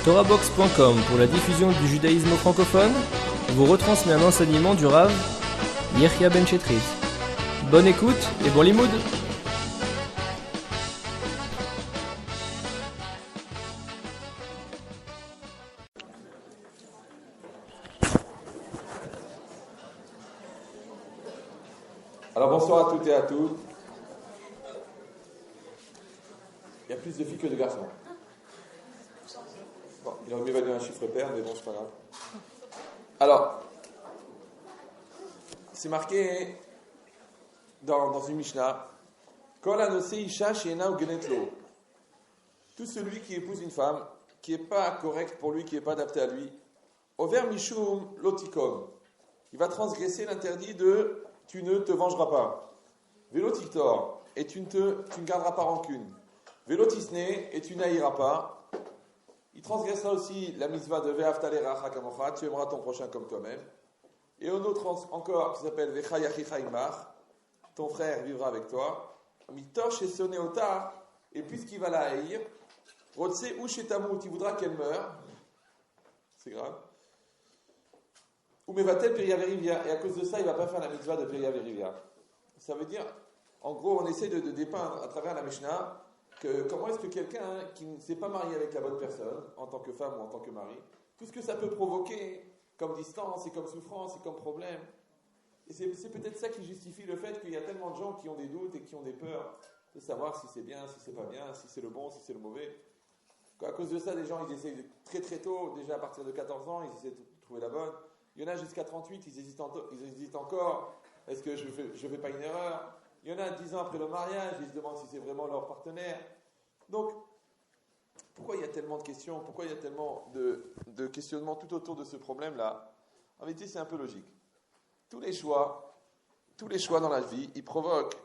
TorahBox.com pour la diffusion du judaïsme francophone vous retransmet un enseignement du Rav Yechia Ben Chetrit. Bonne écoute et bon limoud. Alors bonsoir à toutes et à tous. Il y a plus de filles que de garçons. Bon, il aurait mieux valu un chiffre pair, mais bon, c'est pas grave. Alors, c'est marqué dans une Mishnah, Kol hanoseh isha she'ena hogenet lo. Tout celui qui épouse une femme qui n'est pas correcte pour lui, qui n'est pas adaptée à lui, over mishum lotikom. Il va transgresser l'interdit de tu ne te vengeras pas. Vélotictor, et tu ne garderas pas rancune. Vélotisne, et tu n'haïras pas. Il transgressera aussi la mitzvah de Ve'ahavta l'iracha kamocha, tu aimeras ton prochain comme toi-même. Et un autre encore qui s'appelle Vecha yachicha imach, ton frère vivra avec toi. Mitor shesoneota, et puisqu'il va la haïr, Rotse ou shetamut, il voudra qu'elle meure. C'est grave. Ou mevatel periaverivia, et à cause de ça, il ne va pas faire la mitzvah de periaverivia. Ça veut dire, en gros, on essaie de dépeindre à travers la Mishnah que comment est-ce que quelqu'un qui ne s'est pas marié avec la bonne personne, en tant que femme ou en tant que mari, tout ce que ça peut provoquer comme distance et comme souffrance et comme problème. Et c'est peut-être ça qui justifie le fait qu'il y a tellement de gens qui ont des doutes et qui ont des peurs de savoir si c'est bien, si c'est pas bien, si c'est le bon, si c'est le mauvais. À cause de ça, des gens, ils essayent très très tôt, déjà à partir de 14 ans, ils essaient de trouver la bonne. Il y en a jusqu'à 38, ils hésitent encore. Est-ce que je fais pas une erreur? Il y en a 10 ans après le mariage, ils se demandent si c'est vraiment leur partenaire. Donc, pourquoi il y a tellement de questions? Pourquoi il y a tellement de questionnements tout autour de ce problème-là? En vérité, c'est un peu logique. Tous les choix dans la vie, ils provoquent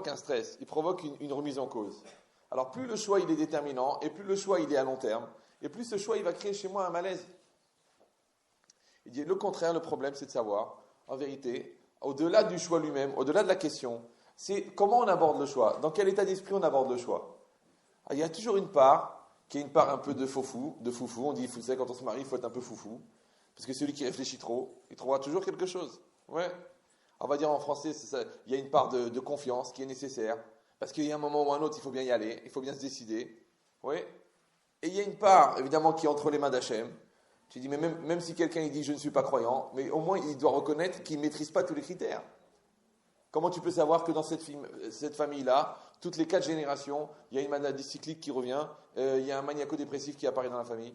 un stress, ils provoquent une remise en cause. Alors, plus le choix il est déterminant, et plus le choix il est à long terme, et plus ce choix il va créer chez moi un malaise. Il dit le contraire, le problème, c'est de savoir, en vérité, au-delà du choix lui-même, au-delà de la question, c'est comment on aborde le choix, dans quel état d'esprit on aborde le choix. Alors, il y a toujours une part, qui est une part un peu de foufou. On dit, vous savez, quand on se marie, il faut être un peu foufou, parce que celui qui réfléchit trop, il trouvera toujours quelque chose. Ouais. On va dire en français, c'est ça, il y a une part de confiance qui est nécessaire, parce qu'il y a un moment ou un autre, il faut bien y aller, il faut bien se décider. Ouais. Et il y a une part, évidemment, qui est entre les mains d'Hachem. Tu dis, mais même si quelqu'un il dit je ne suis pas croyant, mais au moins il doit reconnaître qu'il ne maîtrise pas tous les critères. Comment tu peux savoir que dans cette famille-là, toutes les 4 générations, il y a une maladie cyclique qui revient, il y a un maniaco-dépressif qui apparaît dans la famille,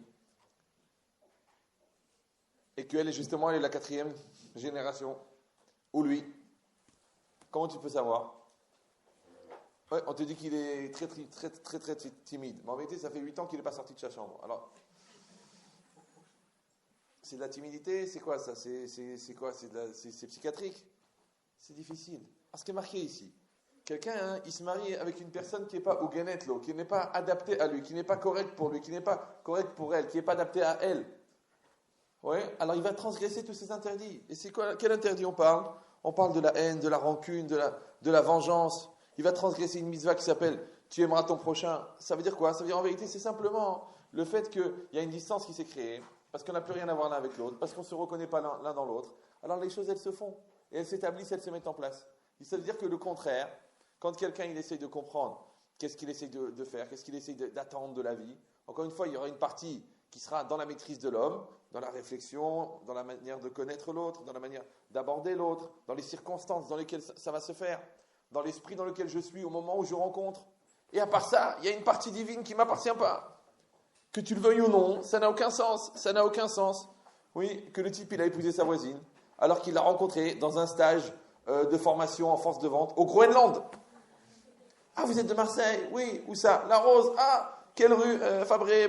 et qu'elle est justement elle est la 4e génération, ou lui? Comment tu peux savoir? Ouais, on te dit qu'il est très, très, très, très, très timide, mais en vérité ça fait 8 ans qu'il n'est pas sorti de sa chambre. Alors, c'est de la timidité, c'est quoi ça? C'est quoi? C'est psychiatrique? C'est difficile. Alors, ce qui est marqué ici, quelqu'un, il se marie avec une personne qui n'est pas au ganetlo, qui n'est pas adaptée à lui, qui n'est pas correcte pour lui, qui n'est pas correcte pour elle, qui n'est pas adaptée à elle. Ouais. Alors il va transgresser tous ces interdits. Et c'est quoi? Quel interdit on parle? On parle de la haine, de la rancune, de la vengeance. Il va transgresser une mitzvah qui s'appelle « Tu aimeras ton prochain ». Ça veut dire quoi? Ça veut dire en vérité, c'est simplement le fait qu'il y a une distance qui s'est créée, parce qu'on n'a plus rien à voir l'un avec l'autre, parce qu'on ne se reconnaît pas l'un dans l'autre. Alors les choses, elles se font, et elles s'établissent, elles se mettent en place. Et ça veut dire que le contraire, quand quelqu'un il essaye de comprendre qu'est-ce qu'il essaye de faire, qu'est-ce qu'il essaye d'attendre de la vie, encore une fois, il y aura une partie qui sera dans la maîtrise de l'homme, dans la réflexion, dans la manière de connaître l'autre, dans la manière d'aborder l'autre, dans les circonstances dans lesquelles ça va se faire, dans l'esprit dans lequel je suis au moment où je rencontre. Et à part ça, il y a une partie divine qui ne m'appartient pas. Que tu le veuilles ou non, ça n'a aucun sens. Ça n'a aucun sens. Oui, que le type, il a épousé sa voisine, alors qu'il l'a rencontrée dans un stage de formation en force de vente au Groenland. Ah, vous êtes de Marseille? Oui, où ça? La Rose. Ah, quelle rue? Fabré,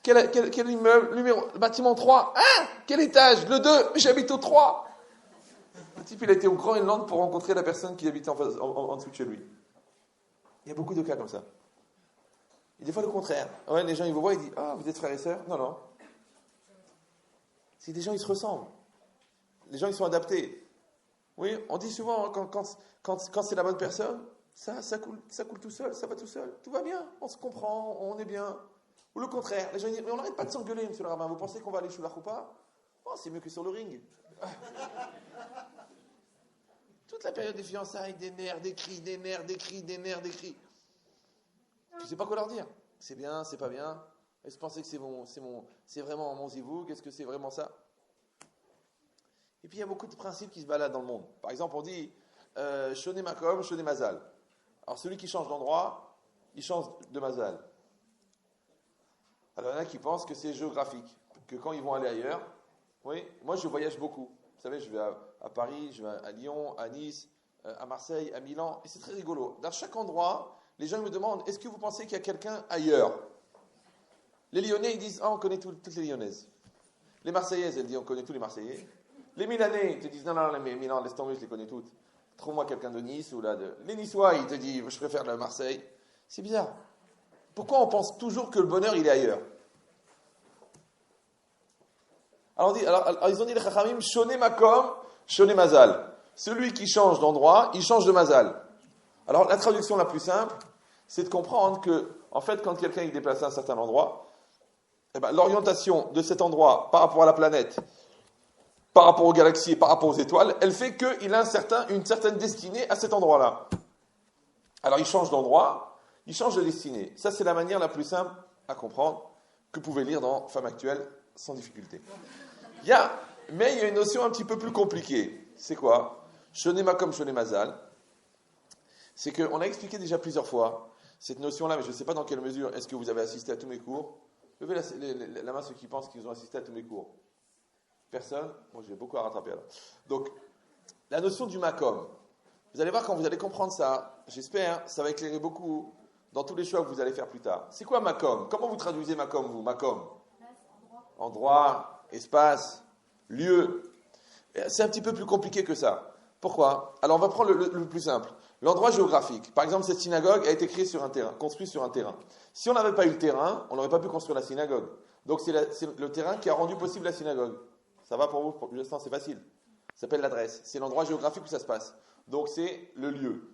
quel immeuble? Bâtiment 3. Ah, quel étage? Le 2. J'habite au 3. Le type, il a été au Groenland pour rencontrer la personne qui habitait en dessous de chez lui. Il y a beaucoup de cas comme ça. Et des fois, le contraire. Ouais, les gens, ils vous voient, ils disent « Ah, vous êtes frères et sœurs ?» Non, non. C'est des gens, ils se ressemblent. Les gens, ils sont adaptés. Oui, on dit souvent, hein, quand c'est la bonne personne, ça coule tout seul, ça va tout seul. Tout va bien, on se comprend, on est bien. Ou le contraire, les gens disent, mais on n'arrête pas de s'engueuler, monsieur le rabbin, vous pensez qu'on va aller chez la choupa? Oh, c'est mieux que sur le ring. Toute la période des fiançailles, des nerfs, des cris, des nerfs, des cris, des nerfs, des cris. Je ne sais pas quoi leur dire. C'est bien, c'est pas bien. Est-ce que vous pensez que c'est vraiment mon zivouk? Est-ce que c'est vraiment ça? Et puis il y a beaucoup de principes qui se baladent dans le monde. Par exemple, on dit Shoné Makom, Shoné Mazal. Alors celui qui change d'endroit, il change de Mazal. Alors il y en a qui pensent que c'est géographique, que quand ils vont aller ailleurs, oui, moi je voyage beaucoup. Vous savez, je vais à Paris, je vais à Lyon, à Nice, à Marseille, à Milan, et c'est très rigolo. Dans chaque endroit, les gens me demandent, est-ce que vous pensez qu'il y a quelqu'un ailleurs? Les Lyonnais, ils disent, on connaît toutes les Lyonnaises. Les Marseillaises, elles disent, on connaît tous les Marseillais. Les Milanais, ils te disent, non, les Milan, laisse tomber, je les connais toutes. Trouve-moi quelqu'un de Nice ou là de... Les Niçois, ils te disent, je préfère le Marseille. C'est bizarre. Pourquoi on pense toujours que le bonheur, il est ailleurs? Alors ils ont dit les Chachamim, Shoné Makom, Shoné Mazal. Celui qui change d'endroit, il change de Mazal. Alors la traduction la plus simple, c'est de comprendre que, en fait, quand quelqu'un est déplacé à un certain endroit, eh ben, l'orientation de cet endroit par rapport à la planète, par rapport aux galaxies, par rapport aux étoiles, elle fait qu'il a une certaine destinée à cet endroit-là. Alors il change d'endroit, il change de destinée. Ça, c'est la manière la plus simple à comprendre que vous pouvez lire dans Femme actuelle sans difficulté. Mais il y a une notion un petit peu plus compliquée. C'est quoi? Shoné Makom, Shoné Mazal. C'est qu'on a expliqué déjà plusieurs fois cette notion-là, mais je ne sais pas dans quelle mesure est-ce que vous avez assisté à tous mes cours. Levez la main ceux qui pensent qu'ils ont assisté à tous mes cours. Personne? Bon, j'ai beaucoup à rattraper alors. Donc, la notion du Makom. Vous allez voir quand vous allez comprendre ça, j'espère, ça va éclairer beaucoup dans tous les choix que vous allez faire plus tard. C'est quoi Makom? Comment vous traduisez Makom, vous? Makom? Endroit, espace, lieu. C'est un petit peu plus compliqué que ça. Pourquoi? Alors on va prendre le plus simple. L'endroit géographique. Par exemple, cette synagogue a été créée sur un terrain, construite sur un terrain. Si on n'avait pas eu le terrain, on n'aurait pas pu construire la synagogue. Donc c'est le terrain qui a rendu possible la synagogue. Ça va pour vous? Pour l'instant, c'est facile. Ça s'appelle l'adresse. C'est l'endroit géographique où ça se passe. Donc c'est le lieu.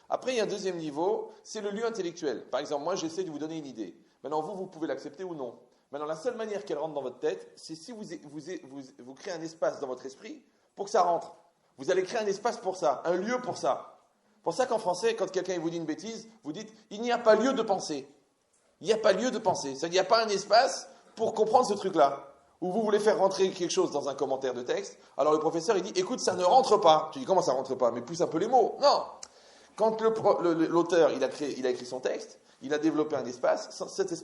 Après, il y a un deuxième niveau, c'est le lieu intellectuel. Par exemple, moi, j'essaie de vous donner une idée. Maintenant, vous pouvez l'accepter ou non. Maintenant, la seule manière qu'elle rentre dans votre tête, c'est si vous créez un espace dans votre esprit pour que ça rentre. Vous allez créer un espace pour ça, un lieu pour ça. Pour ça qu'en français, quand quelqu'un vous dit une bêtise, vous dites « il n'y a pas lieu de penser ». Il n'y a pas lieu de penser. C'est-à-dire qu'il n'y a pas un espace pour comprendre ce truc-là. Ou vous voulez faire rentrer quelque chose dans un commentaire de texte, alors le professeur, il dit « écoute, ça ne rentre pas ». Tu dis « comment ça ne rentre pas ?» Mais pousse un peu les mots. Non. Quand l'auteur, il a écrit son texte, il a développé un espace, cet espace